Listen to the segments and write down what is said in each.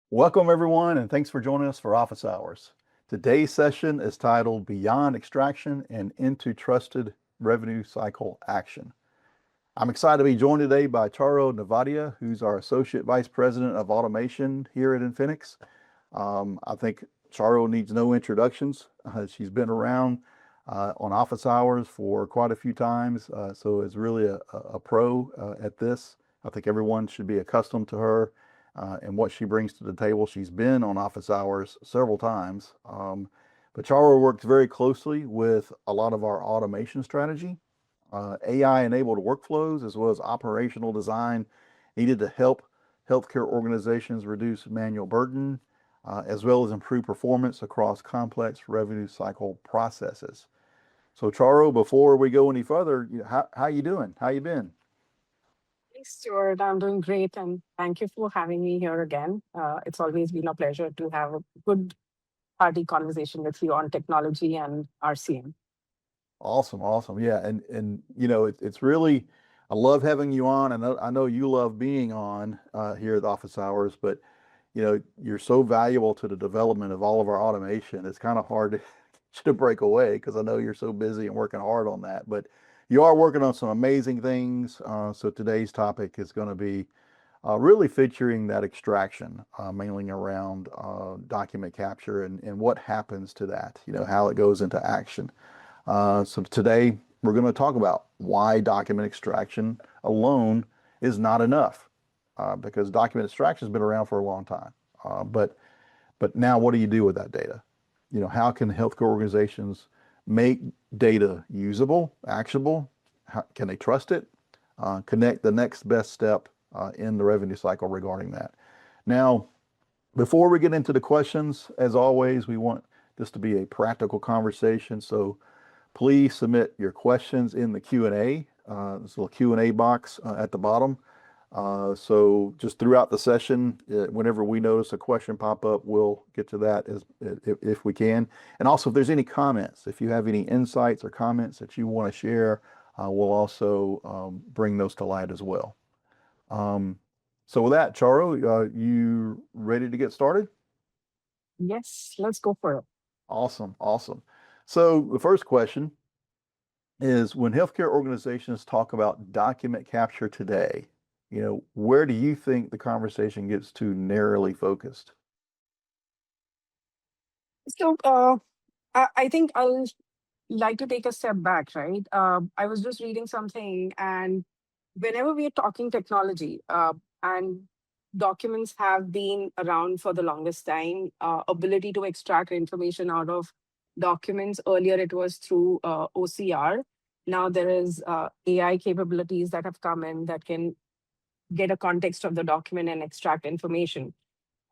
Welcome, everyone, and thanks for joining us for Office Hours. Today's session is titled Beyond Extraction and Into Trusted Revenue Cycle Action. I'm excited to be joined today by Charu Nevatia, who's our Associate Vice President of Automation here at Infinix. I think Charu needs no introductions. She's been around on Office Hours for quite a few times, so is really a pro at this. I think everyone should be accustomed to her and what she brings to the table. She's been on Office Hours several times, but Charu works very closely with a lot of our automation strategy, AI-enabled workflows, as well as operational design needed to help healthcare organizations reduce manual burden, as well as improve performance across complex revenue cycle processes. So, Charu, before we go any further, how you doing? How you been? Thanks, Stuart. I'm doing great, and thank you for having me here again. It's always been a pleasure to have a good, hearty conversation with you on technology and RCM. Awesome, awesome. Yeah, and it's really I love having you on. I know you love being on here at Office Hours, but you're so valuable to the development of all of our automation. It's kind of hard to break away because I know you're so busy and working hard on that. But you are working on some amazing things. So today's topic is going to be really featuring that extraction, mainly around document capture and what happens to that, how it goes into action. So today we're going to talk about why document extraction alone is not enough, because document extraction has been around for a long time. But now what do you do with that data? How can healthcare organizations make data usable, actionable? How, can they trust it? Connect the next best step in the revenue cycle regarding that. Now, before we get into the questions, as always, we want this to be a practical conversation. So please submit your questions in the Q&A. There's a little Q&A box at the bottom. So just throughout the session, whenever we notice a question pop up, we'll get to that if we can. And also, if there's any comments, if you have any insights or comments that you want to share, we'll also bring those to light as well. So with that, Charu, you ready to get started? Yes, let's go for it. Awesome, awesome. So the first question is, when healthcare organizations talk about document capture today, where do you think the conversation gets too narrowly focused? So I think I'll like to take a step back, right? I was just reading something, and whenever we are talking technology, and documents have been around for the longest time, ability to extract information out of documents. Earlier, it was through OCR. Now there is AI capabilities that have come in that can get a context of the document and extract information.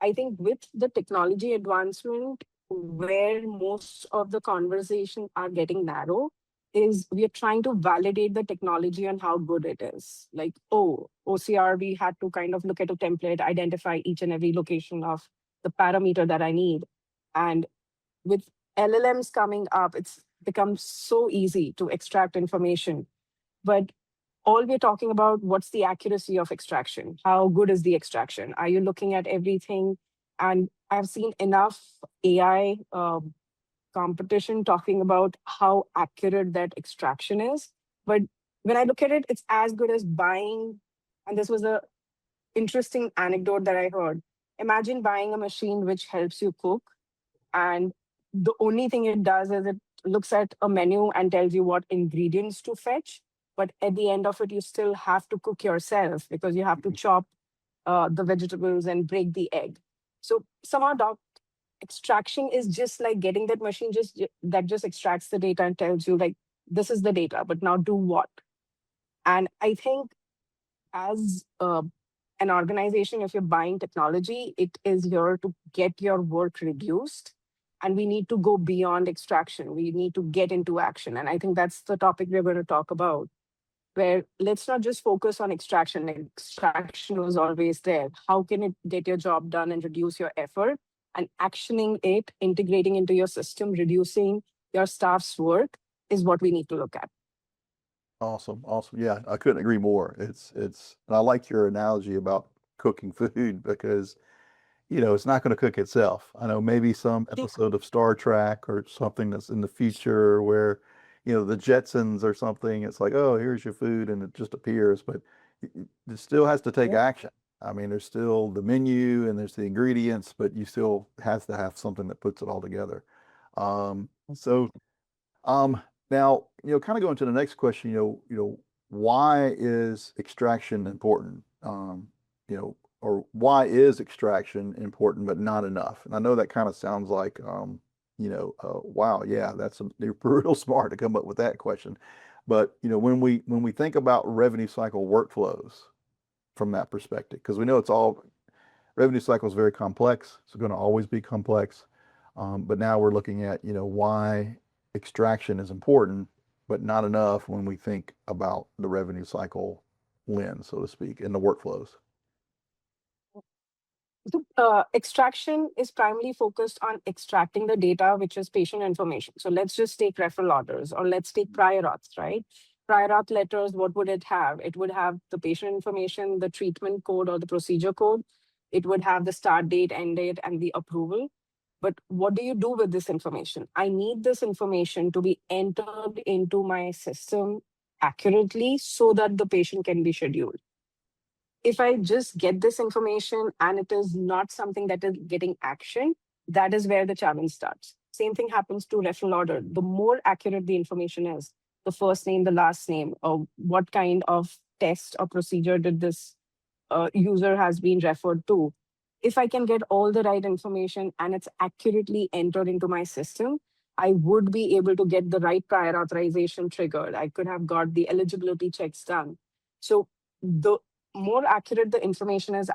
I think with the technology advancement, where most of the conversation are getting narrow is we are trying to validate the technology and how good it is. Like, oh, OCR, we had to kind of look at a template, identify each and every location of the parameter that I need. And with LLMs coming up, it's become so easy to extract information. But all we're talking about, what's the accuracy of extraction? How good is the extraction? Are you looking at everything? And I've seen enough AI competition talking about how accurate that extraction is. But when I look at it, it's as good as buying. And this was a interesting anecdote that I heard. Imagine buying a machine which helps you cook, and the only thing it does is it looks at a menu and tells you what ingredients to fetch. But at the end of it, you still have to cook yourself because you have to chop the vegetables and break the egg. So somehow extraction is just like getting that machine that just extracts the data and tells you like, this is the data, but now do what? And I think as an organization, if you're buying technology, it is here to get your work reduced. And we need to go beyond extraction. We need to get into action. And I think that's the topic we're going to talk about, where let's not just focus on extraction. Extraction was always there. How can it get your job done and reduce your effort? And actioning it, integrating into your system, reducing your staff's work is what we need to look at. Awesome, awesome. Yeah, I couldn't agree more. And I like your analogy about cooking food because it's not going to cook itself. I know maybe some episode of Star Trek or something that's in the future where, the Jetsons or something, it's like, oh, here's your food and it just appears, but it still has to take Yeah. action. I mean, there's still the menu and there's the ingredients, but you still has to have something that puts it all together. So um, now, kind of going to the next question, why is extraction important? Or why is extraction important but not enough? And I know that kind of sounds like, wow, yeah, you're real smart to come up with that question. But when we think about revenue cycle workflows from that perspective, because we know it's all revenue cycle is very complex. It's going to always be complex. But now we're looking at, why extraction is important, but not enough when we think about the revenue cycle lens, so to speak, in the workflows. So, extraction is primarily focused on extracting the data, which is patient information. So let's just take referral orders or let's take prior auths, right? Prior auth letters, what would it have? It would have the patient information, the treatment code or the procedure code. It would have the start date, end date, and the approval. But what do you do with this information? I need this information to be entered into my system accurately so that the patient can be scheduled. If I just get this information and it is not something that is getting action, that is where the challenge starts. Same thing happens to referral order. The more accurate the information is, the first name, the last name, or what kind of test or procedure did this user has been referred to. If I can get all the right information and it's accurately entered into my system, I would be able to get the right prior authorization triggered. I could have got the eligibility checks done. So the more accurate the information is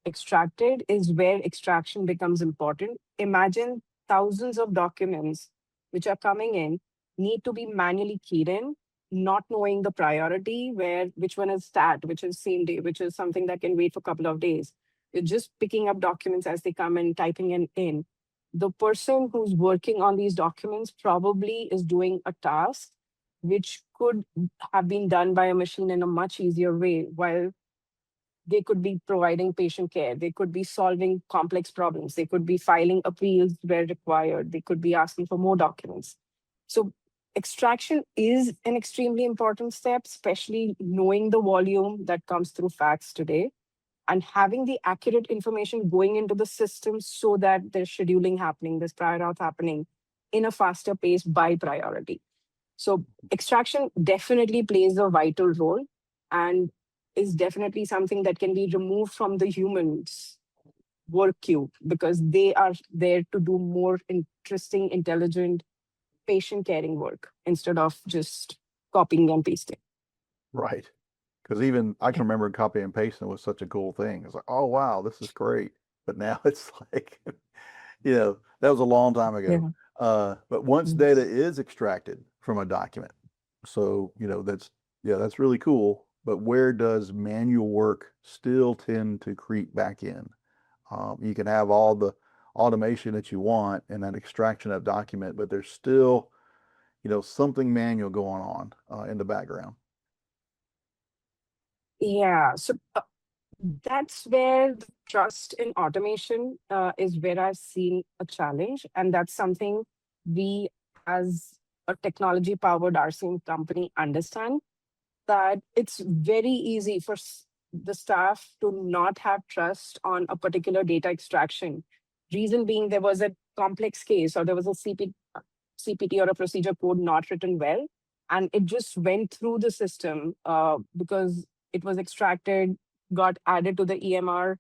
extracted is where extraction becomes important. Imagine thousands of documents which are coming in need to be manually keyed in, not knowing the priority, where which one is stat, which is same day, which is something that can wait for a couple of days. You're just picking up documents as they come and typing in. The person who's working on these documents probably is doing a task which could have been done by a machine in a much easier way, while they could be providing patient care. They could be solving complex problems. They could be filing appeals where required. They could be asking for more documents. So, extraction is an extremely important step, especially knowing the volume that comes through fax today and having the accurate information going into the system so that there's scheduling happening, there's prior auth happening in a faster pace by priority. So extraction definitely plays a vital role and is definitely something that can be removed from the humans work queue because they are there to do more interesting, intelligent, patient caring work instead of just copying and pasting. Right. Because even I can remember copy and pasting was such a cool thing. It's like, oh wow, this is great. But now it's like, that was a long time ago. Yeah. But once data Yes. is extracted from a document, so that's really cool. But where does manual work still tend to creep back in? You can have all the automation that you want in that extraction of document, but there's still, something manual going on in the background. Yeah. So that's where the trust in automation is where I've seen a challenge. And that's something we, as a technology powered RCM company, understand that it's very easy for the staff to not have trust on a particular data extraction. Reason being, there was a complex case or there was a CPT or a procedure code not written well, and it just went through the system because it was extracted, got added to the EMR,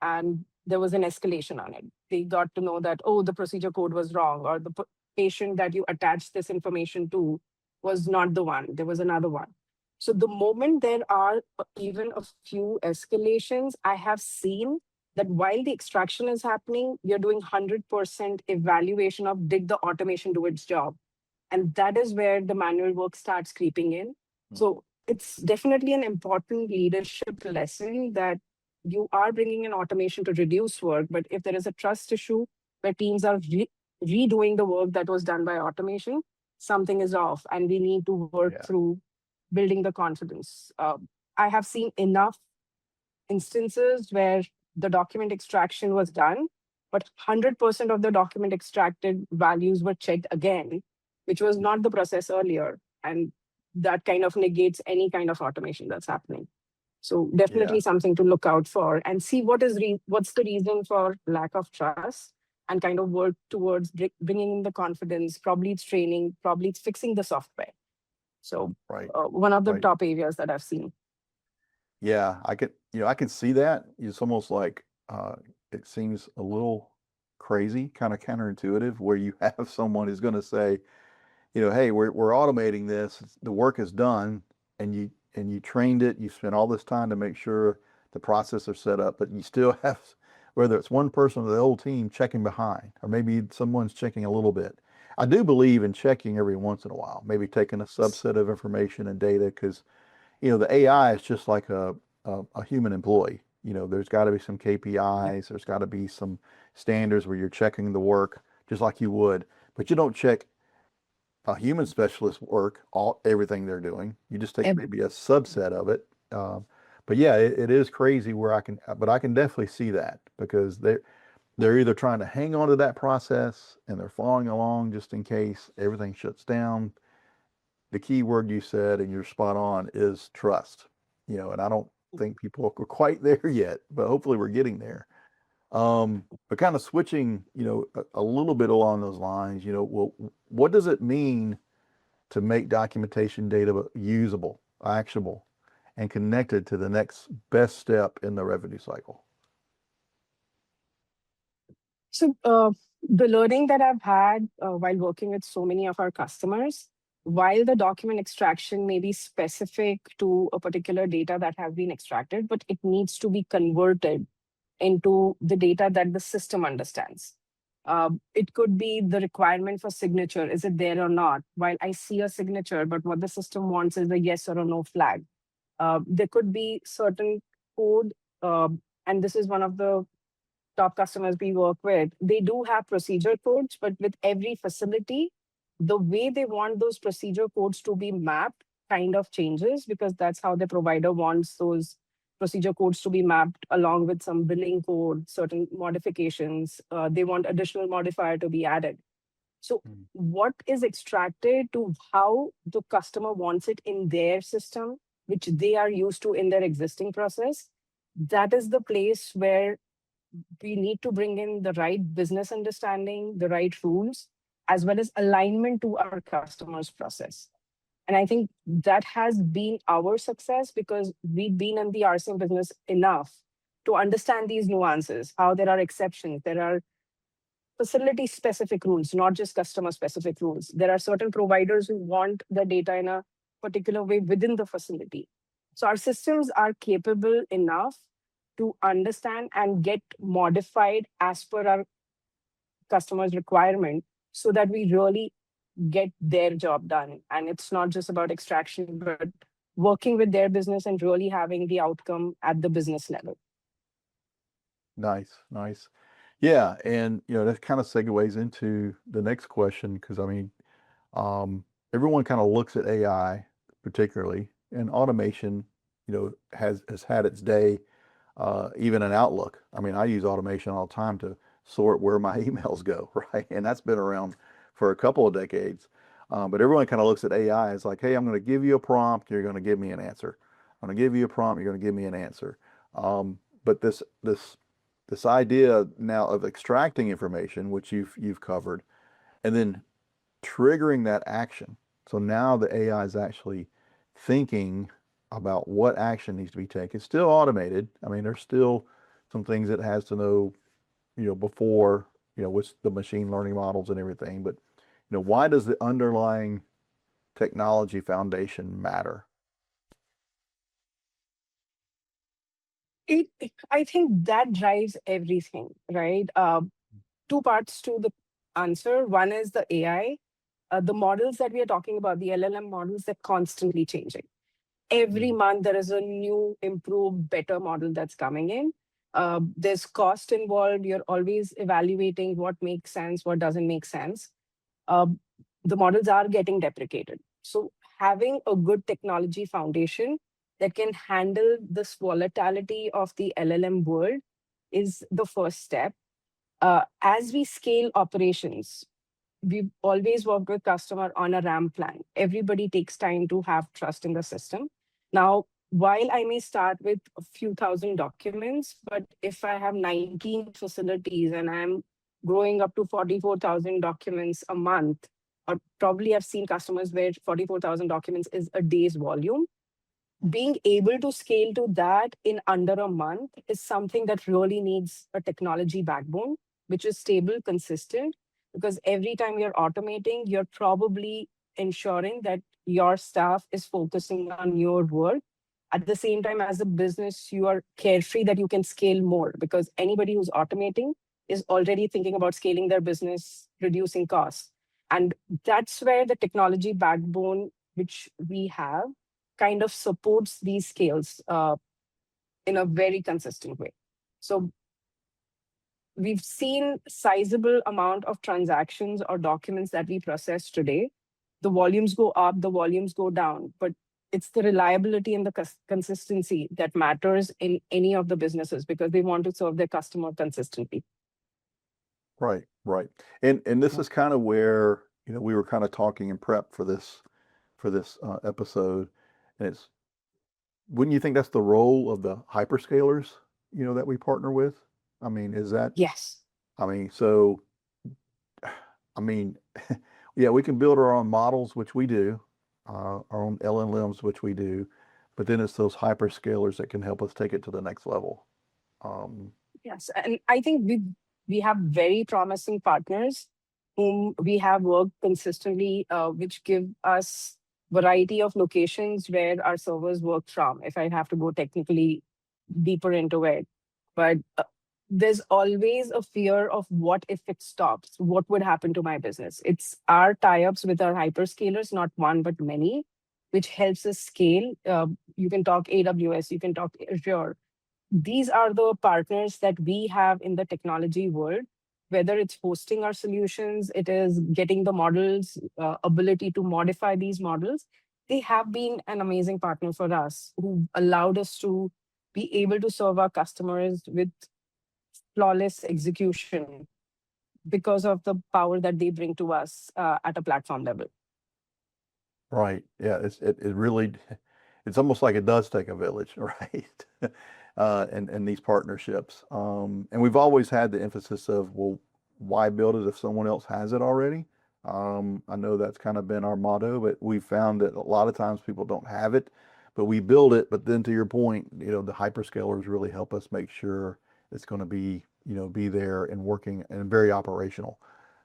and there was an escalation on it. They got to know that, oh, the procedure code was wrong, or the patient that you attached this information to was not the one, there was another one. So the moment there are even a few escalations, I have seen that while the extraction is happening, we are doing 100% evaluation of did the automation do its job? And that is where the manual work starts creeping in. So it's definitely an important leadership lesson that you are bringing in automation to reduce work. But if there is a trust issue where teams are redoing the work that was done by automation, something is off and we need to work Yeah. through building the confidence. I have seen enough instances where the document extraction was done, but 100% of the document extracted values were checked again, which was not the process earlier. And that kind of negates any kind of automation that's happening. So Yeah. definitely something to look out for and see what's the reason for lack of trust, and kind of work towards bringing in the confidence. Probably it's training, probably it's fixing the software. So Right. one of the Right. top areas that I've seen. Yeah, I can see that. It's almost like it seems a little crazy, kind of counterintuitive, where you have someone who's going to say, hey, we're automating this. The work is done, and you trained it. You spent all this time to make sure the process are set up, but you still have, whether it's one person or the whole team, checking behind, or maybe someone's checking a little bit. I do believe in checking every once in a while, maybe taking a subset of information and data, because the AI is just like a human employee. There's got to be some KPIs, there's got to be some standards where you're checking the work just like you would, but you don't check a human specialist work, everything they're doing. You just take Ev- maybe a subset of it. But yeah, it is crazy where but I can definitely see that because they're either trying to hang on to that process and they're following along just in case everything shuts down. The key word you said, and you're spot on, is trust. And I don't think people are quite there yet, but hopefully we're getting there. But kind of switching, a little bit along those lines, well, what does it mean to make documentation data usable, actionable, and connected to the next best step in the revenue cycle? So the learning that I've had while working with so many of our customers, while the document extraction may be specific to a particular data that have been extracted, but it needs to be converted into the data that the system understands. It could be the requirement for signature. Is it there or not? While I see a signature, but what the system wants is a yes or a no flag. There could be certain code, and this is one of the top customers we work with. They do have procedure codes, but with every facility, the way they want those procedure codes to be mapped kind of changes, because that's how the provider wants those procedure codes to be mapped along with some billing code, certain modifications. They want additional modifier to be added. So Mm. what is extracted to how the customer wants it in their system, which they are used to in their existing process, that is the place where we need to bring in the right business understanding, the right rules, as well as alignment to our customers' process. And I think that has been our success because we've been in the RCM business enough to understand these nuances, how there are exceptions, there are facility specific rules, not just customer specific rules. There are certain providers who want the data in a particular way within the facility. So our systems are capable enough to understand and get modified as per our customers' requirement so that we really get their job done. And it's not just about extraction, but working with their business and really having the outcome at the business level. Nice, nice. Yeah, and that kind of segues into the next question because I mean, everyone kind of looks at AI, particularly, and automation, has had its day, even in Outlook. I mean, I use automation all the time to sort where my emails go, right? And that's been around for a couple of decades. But everyone kind of looks at AI as like, hey, I'm going to give you a prompt, you're going to give me an answer. I'm going to give you a prompt, you're going to give me an answer. But this idea now of extracting information, which you've covered, and then triggering that action. So now the AI is actually thinking about what action needs to be taken. It's still automated. I mean, there's still some things it has to know, before, with the machine learning models and everything. But, why does the underlying technology foundation matter? I think that drives everything, right? Two parts to the answer. One is the AI. The models that we are talking about, the LLM models, they're constantly changing. Every Mhm. month, there is a new, improved, better model that's coming in. There's cost involved. You're always evaluating what makes sense, what doesn't make sense. Uh, the models are getting deprecated. So, having a good technology foundation that can handle this volatility of the LLM world is the first step. As we scale operations, we've always worked with customer on a RAM plan. Everybody takes time to have trust in the system. Now, while I may start with a few thousand documents, but if I have 19 facilities and I'm growing up to 44,000 documents a month, or probably I've seen customers where 44,000 documents is a day's volume, being able to scale to that in under a month is something that really needs a technology backbone, which is stable, consistent, because every time you're automating, you're probably ensuring that your staff is focusing on your work. At the same time, as a business, you are carefree that you can scale more, because anybody who's automating is already thinking about scaling their business, reducing costs. And that's where the technology backbone, which we have, kind of supports these scales in a very consistent way. So we've seen sizable amount of transactions or documents that we process today. The volumes go up, the volumes go down, but it's the reliability and the consistency that matters in any of the businesses, because they want to serve their customer consistently. Right, right. And this Yeah. is kind of where, we were kind of talking in prep for this episode, and it's wouldn't you think that's the role of the hyperscalers, that we partner with? I mean, is that, Yes. I mean, so, I mean, yeah, we can build our own models, which we do, our own LLMs, which we do, but then it's those hyperscalers that can help us take it to the next level. Um, Yes, and I think we have very promising partners whom we have worked consistently, which give us variety of locations where our servers work from. If I have to go technically deeper into it, but there's always a fear of what if it stops? What would happen to my business? It's our tie-ups with our hyperscalers, not one but many, which helps us scale. You can talk AWS, you can talk Azure. These are the partners that we have in the technology world, whether it's hosting our solutions, it is getting the models, ability to modify these models. They have been an amazing partner for us, who allowed us to be able to serve our customers with flawless execution because of the power that they bring to us at a platform level. right. Yeah, it really, it's almost like it does take a village, right? And these partnerships. And we've always had the emphasis of, well, why build it if someone else has it already? I know that's kind of been our motto, but we found that a lot of times people don't have it, but we build it. But then to your point, the hyperscalers really help us make sure it's going to be there and working and very operational.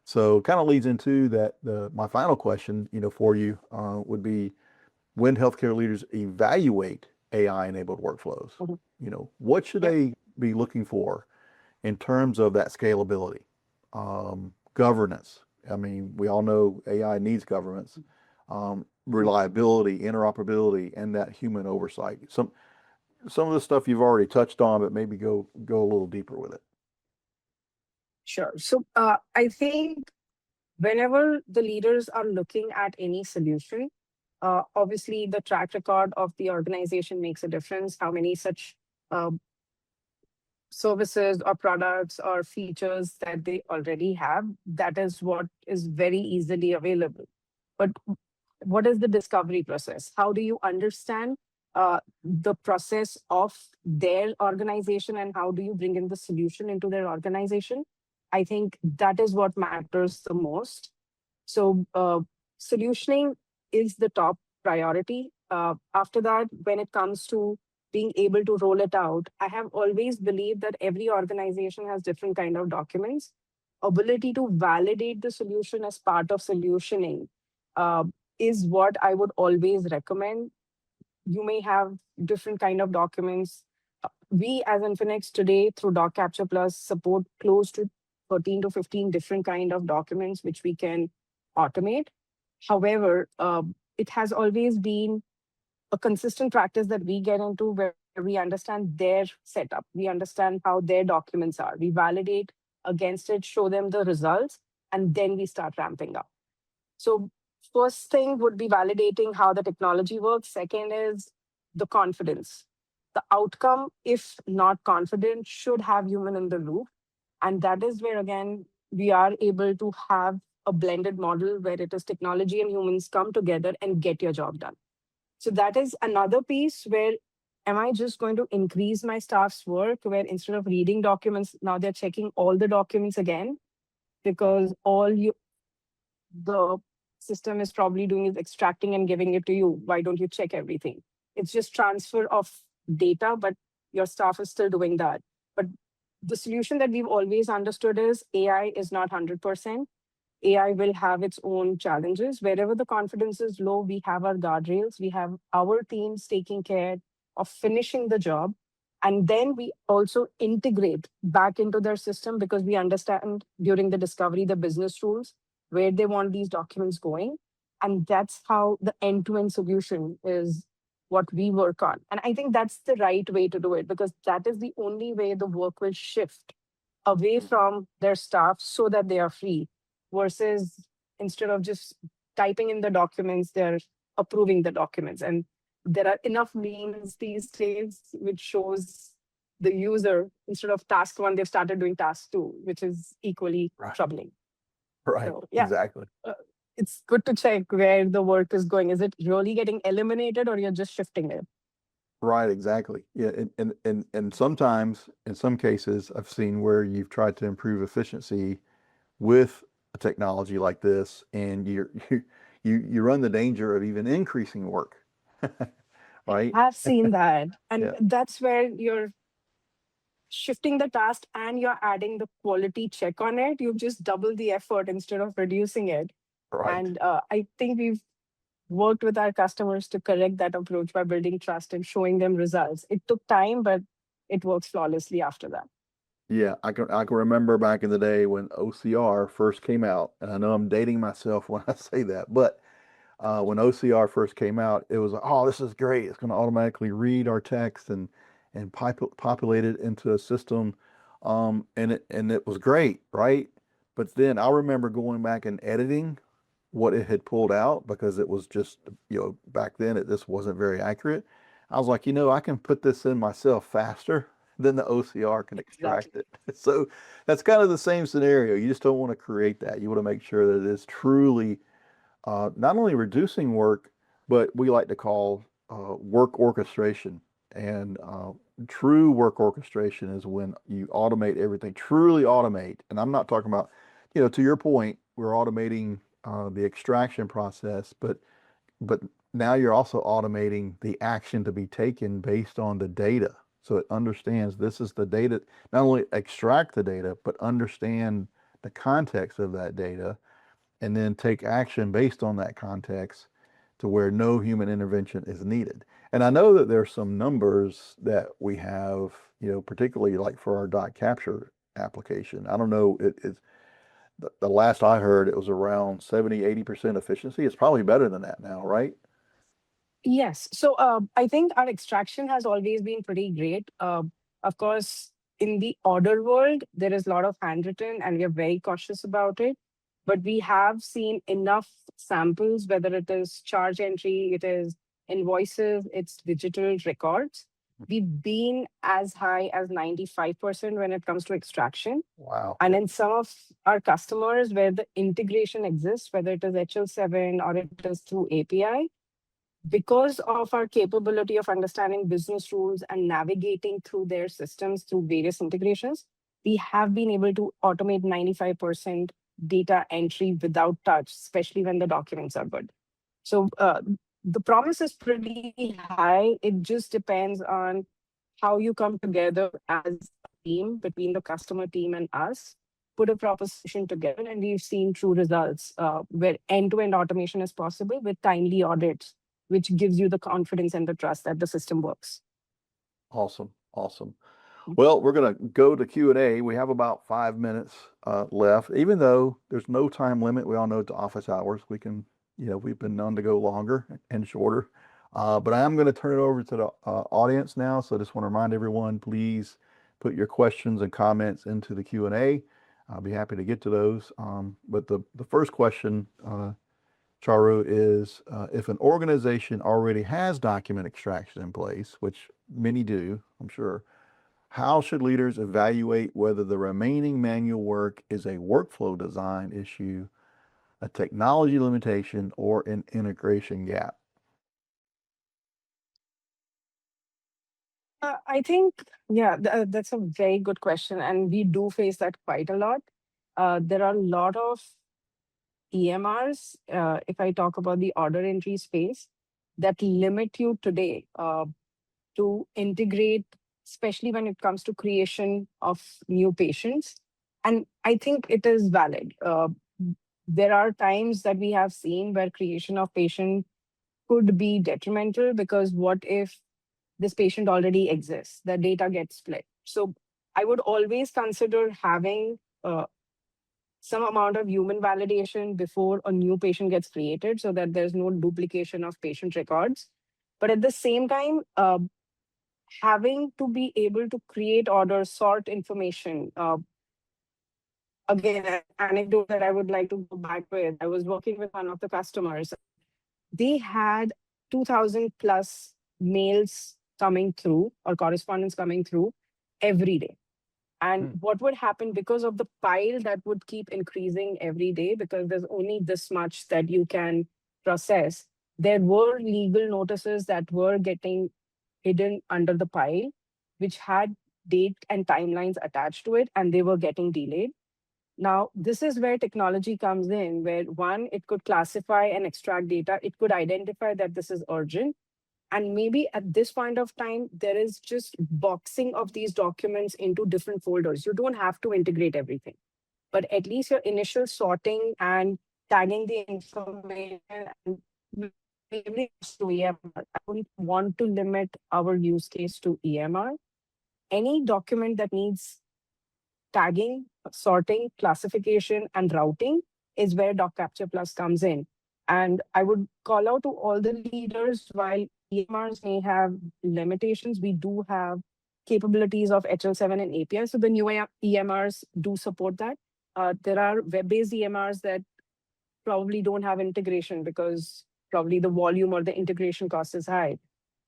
So kind of leads into that. My final question, for you, would be, when healthcare leaders evaluate AI-enabled workflows, Mhm. what should Yep, they be looking for in terms of that scalability, governance? I mean, we all know AI needs governance, reliability, interoperability, and that human oversight. Some of the stuff you've already touched on, but maybe go a little deeper with it. sure. So I think whenever the leaders are looking at any solution, obviously the track record of the organization makes a difference. How many such uh, services or products or features that they already have, that is what is very easily available. But what is the discovery process? How do you understand the process of their organization, and how do you bring in the solution into their organization? I think that is what matters the most. So solutioning is the top priority. After that, when it comes to being able to roll it out, I have always believed that every organization has different kind of documents. Ability to validate the solution as part of solutioning uh, is what I would always recommend. You may have different kind of documents. We as Infinix today through Doc Capture Plus support close to 13 to 15 different kind of documents which we can automate. However, it has always been a consistent practice that we get into where we understand their setup. We understand how their documents are. We validate against it, show them the results, and then we start ramping up. So first thing would be validating how the technology works. Second is the confidence. the outcome, if not confident, should have human in the loop. And that is where, again, we are able to have a blended model where it is technology and humans come together and get your job done. So that is another piece where am I just going to increase my staff's work where instead of reading documents, now they're checking all the documents again because all the system is probably doing is extracting and giving it to you. Why don't you check everything? It's just transfer of data, but your staff is still doing that. But the solution that we've always understood is AI is not 100%. AI will have its own challenges. Wherever the confidence is low, we have our guardrails. We have our teams taking care of finishing the job. And then we also integrate back into their system because we understand during the discovery the business rules, where they want these documents going. And that's how the end to end solution is what we work on. And I think that's the right way to do it because that is the only way the work will shift away from their staff so that they are free versus instead of just typing in the documents, they're approving the documents. And there are enough memes these days which shows the user instead of task one, they've started doing task two, which is equally Right. troubling. Right. So yeah, Exactly. it's good to check where the work is going. Is it really getting eliminated or you're just shifting it? Right, exactly. Yeah, and sometimes, in some cases, I've seen where you've tried to improve efficiency with a technology like this, and you run the danger of even increasing work, right? I've seen that. And Yeah, that's where you're shifting the task and you're adding the quality check on it. You've just doubled the effort instead of reducing it. right. And I think we've worked with our customers to correct that approach by building trust and showing them results. It took time, but it works flawlessly after that. Yeah, I can remember back in the day when OCR first came out, and I know I'm dating myself when I say that, but when OCR first came out, it was like, oh, this is great. It's going to automatically read our text and populate it into a system, and it was great, right? But then I remember going back and editing what it had pulled out because it was just, back then it just wasn't very accurate. I was like, I can put this in myself faster than the OCR can extract Exactly. it. So that's kind of the same scenario. You just don't want to create that. You want to make sure that it is truly not only reducing work, but we like to call work orchestration. And true work orchestration is when you automate everything, truly automate. And I'm not talking about, to your point, we're automating the extraction process, but now you're also automating the action to be taken based on the data. So it understands this is the data, not only extract the data, but understand the context of that data and then take action based on that context to where no human intervention is needed. And I know that there's some numbers that we have, particularly like for our dot capture application. I don't know, it's the last I heard, it was around 70-80% efficiency. It's probably better than that now, right? Yes. So I think our extraction has always been pretty great. Of course, in the order world, there is a lot of handwritten and we are very cautious about it. But we have seen enough samples, whether it is charge entry, it is invoices, it's digital records. We've been as high as 95% when it comes to extraction. Wow. And Yeah. in some of our customers where the integration exists, whether it is HL7 or it is through API, because of our capability of understanding business rules and navigating through their systems through various integrations, we have been able to automate 95% data entry without touch, especially when the documents are good. So the promise is pretty high. It just depends on how you come together as a team between the customer team and us, put a proper solution together, and we've seen true results where end-to-end automation is possible with timely audits, which gives you the confidence and the trust that the system works. Awesome. Awesome. Well, we're going to go to Q&A. We have about 5 minutes left. Even though there's no time limit, we all know it's office hours. We can, we've been known to go longer and shorter. But I am going to turn it over to the audience now. So I just want to remind everyone, please put your questions and comments into the Q&A. I'll be happy to get to those. But the first question, Charu, is if an organization already has document extraction in place, which many do, I'm sure, how should leaders evaluate whether the remaining manual work is a workflow design issue, a technology limitation, or an integration gap? I think, yeah, that's a very good question. And we do face that quite a lot. There are a lot of EMRs, if I talk about the order entry space, that limit you today to integrate, especially when it comes to creation of new patients. And I think it is valid. There are times that we have seen where creation of patient could be detrimental because what if this patient already exists? The data gets split. So I would always consider having some amount of human validation before a new patient gets created so that there's no duplication of patient records. But at the same time, having to be able to create orders, sort information. Again, an anecdote that I would like to go back with. I was working with one of the customers. They had 2,000 plus mails coming through or correspondence coming through every day. And Hmm. what would happen because of the pile that would keep increasing every day, because there's only this much that you can process, there were legal notices that were getting hidden under the pile, which had date and timelines attached to it, and they were getting delayed. Now, this is where technology comes in, where one, it could classify and extract data, it could identify that this is urgent. And maybe at this point of time, there is just boxing of these documents into different folders. You don't have to integrate everything, but at least your initial sorting and tagging the information and maybe it's to EMR. I wouldn't want to limit our use case to EMR. Any document that needs tagging, sorting, classification, and routing is where Doc Capture Plus comes in. And I would call out to all the leaders, while EMRs may have limitations, we do have capabilities of HL7 and API. So the new EMRs do support that. There are web-based EMRs that probably don't have integration because probably the volume or the integration cost is high.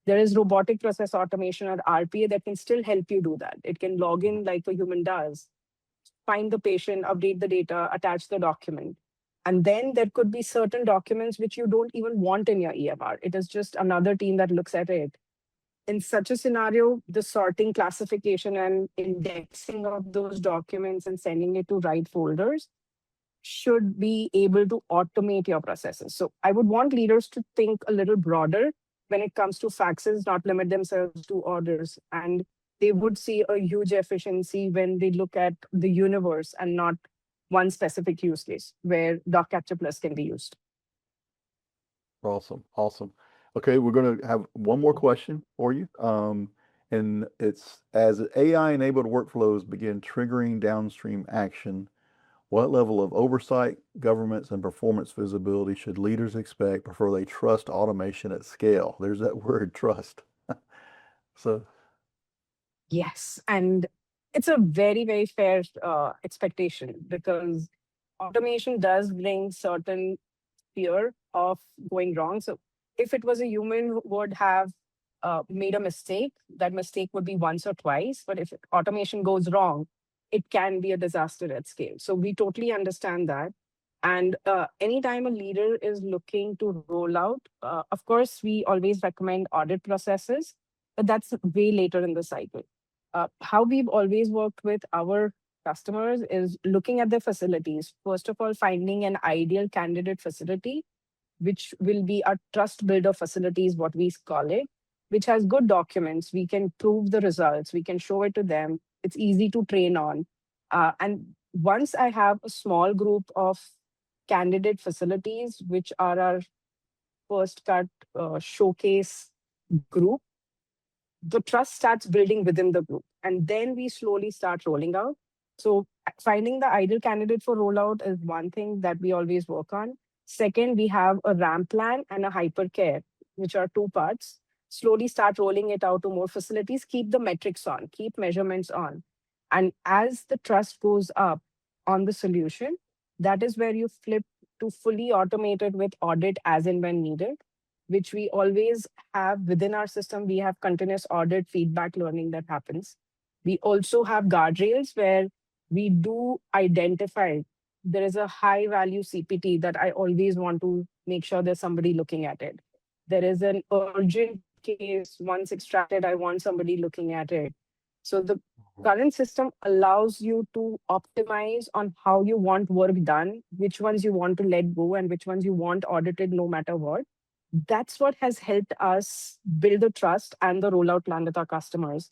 There is robotic process automation or RPA that can still help you do that. It can log in like a human does, find the patient, update the data, attach the document. And then there could be certain documents which you don't even want in your EMR. It is just another team that looks at it. In such a scenario, the sorting, classification, and indexing of those documents and sending it to right folders should be able to automate your processes. So I would want leaders to think a little broader when it comes to faxes, not limit themselves to orders. And they would see a huge efficiency when they look at the universe and not one specific use case where Doc Capture Plus can be used. Awesome. Awesome. Okay, we're going to have one more question for you. And it's as AI enabled workflows begin triggering downstream action, what level of oversight, governance, and performance visibility should leaders expect before they trust automation at scale? There's that word, trust. So, Yes. And it's a very, very fair expectation because automation does bring certain fear of going wrong. So if it was a human who would have made a mistake, that mistake would be once or twice. But if automation goes wrong, it can be a disaster at scale. So we totally understand that. And anytime a leader is looking to roll out, of course, we always recommend audit processes, but that's way later in the cycle. How we've always worked with our customers is looking at their facilities. First of all, finding an ideal candidate facility, which will be a trust builder facility, is what we call it, which has good documents. We can prove the results, we can show it to them. It's easy to train on. And once I have a small group of candidate facilities, which are our first cut showcase group, the trust starts building within the group. And then we slowly start rolling out. So finding the ideal candidate for rollout is one thing that we always work on. Second, we have a ramp plan and a hypercare, which are two parts. Slowly start rolling it out to more facilities, keep the metrics on, keep measurements on. And as the trust goes up on the solution, that is where you flip to fully automate it with audit as and when needed, which we always have within our system. We have continuous audit, feedback, learning that happens. We also have guardrails where we do identify there is a high value CPT that I always want to make sure there's somebody looking at it. There is an urgent case, once extracted, I want somebody looking at it. So the current system allows you to optimize on how you want work done, which ones you want to let go, and which ones you want audited no matter what. That's what has helped us build the trust and the rollout plan with our customers.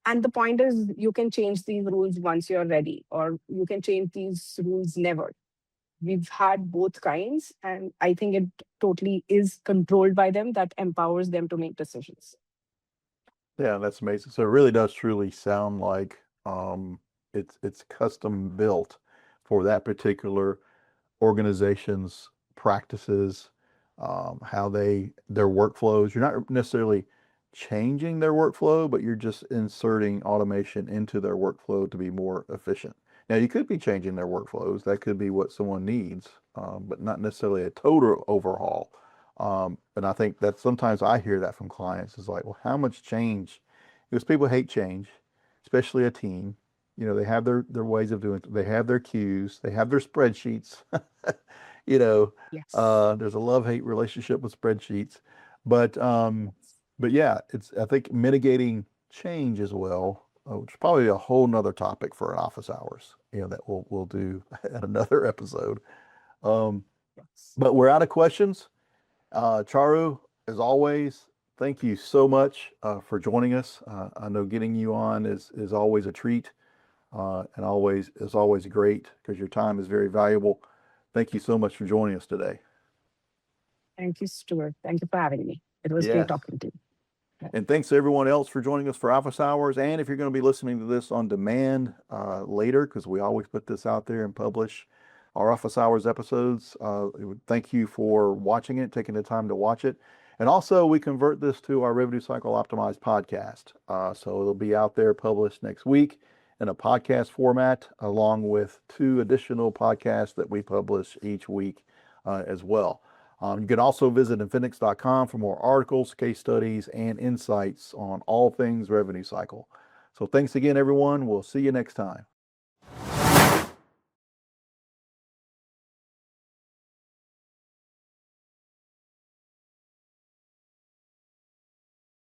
And the point is, you can change these rules once you're ready, or you can change these rules never. We've had both kinds, and I think it totally is controlled by them that empowers them to make decisions. Yeah, that's amazing. So it really does truly sound like it's custom built for that particular organization's practices, how their workflows. You're not necessarily changing their workflow, but you're just inserting automation into their workflow to be more efficient. Now, you could be changing their workflows. That could be what someone needs, but not necessarily a total overhaul. And I think that sometimes I hear that from clients is like, well, how much change? Because people hate change, especially a team. They have their ways of doing it. They have their queues. They have their spreadsheets. you know, Yes. there's a love-hate relationship with spreadsheets, but yeah, it's I think mitigating change as well, which is probably a whole nother topic for an office hours. That we'll do at another episode. Um, Yes. but we're out of questions. Charu, as always, thank you so much for joining us. I know getting you on is always a treat, and always is always great because your time is very valuable. Thank you so much for joining us today. Thank you, Stuart. Thank you for having me. It was great Yes. talking to you. Yeah. And thanks to everyone else for joining us for Office Hours. And if you're going to be listening to this on demand later, because we always put this out there and publish our Office Hours episodes, thank you for watching it, taking the time to watch it. And also, we convert this to our Revenue Cycle Optimized podcast. So it'll be out there published next week in a podcast format, along with 2 additional podcasts that we publish each week as well. You can also visit Infinix.com for more articles, case studies, and insights on all things revenue cycle. So thanks again, everyone. We'll see you next time.